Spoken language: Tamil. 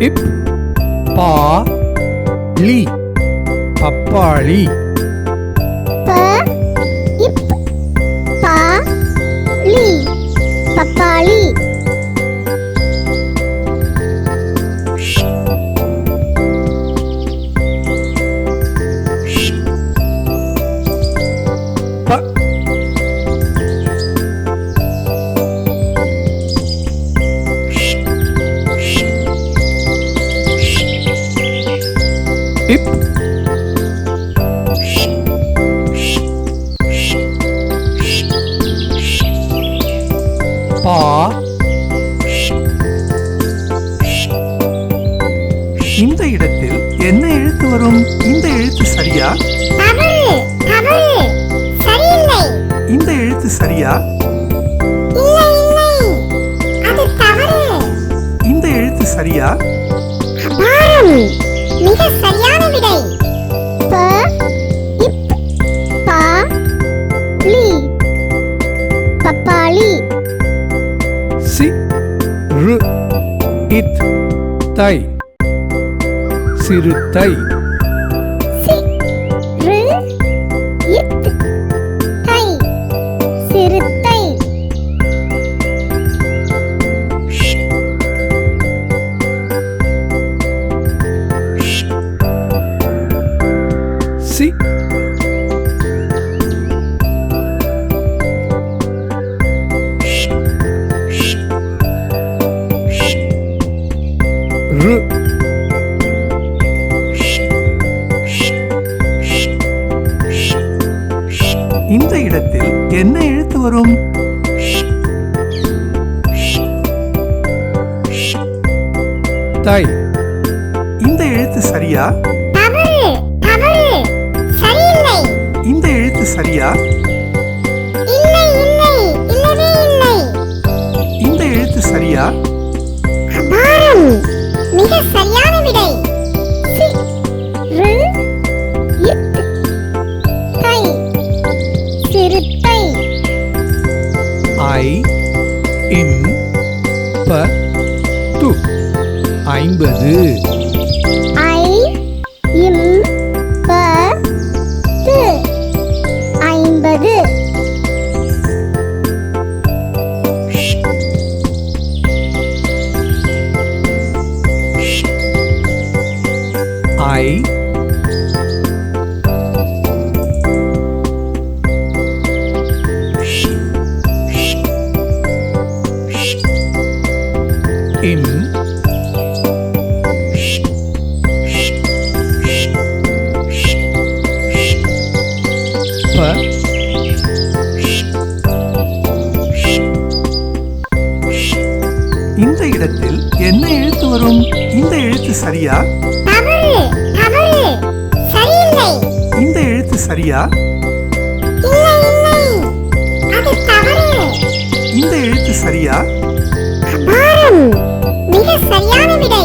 இப் பா லி பப்பாளி. ப இப் பா லி பப்பாளி. ப இப் பா. இந்த இடத்தில் என்ன எழுத்து வரும்? இந்த எழுத்து சரியா? தவறு தவறு சரியில்லை. இந்த எழுத்து சரியா? இல்லை இல்லை அது தவறு. இந்த எழுத்து சரியா? அபாரம் மிக சரியான விடை. ப இப் பா லி பப்பாளி. சி ரு இத் தை சிறுத்தை. சி ரு இத் தை சிறுத்தை. சி ரு இந்த இடத்தில் என்ன எழுத்து வரும்? தை. இந்த எழுத்து சரியா? தவறு தவறு சரியில்லை. இந்த எழுத்து சரியா? இல்லை இல்லை இல்லவே இல்லை. இந்த எழுத்து சரியா? அபாரம் மிக சரியான விடை. சி ரு இத் தை சிறுத்தை. ஐ இம் ப து 50. ஐ இம் ப து 50. ஐ இம் ப இந்த இடத்தில் என்ன எழுத்து வரும்? இந்த எழுத்து சரியா? தவறு தவறு சரியில்லை. இந்த எழுத்து சரியா? இல்லை இல்லை அது தவறு. இந்த எழுத்து சரியா? அபாரம் மிக சரியான விடை.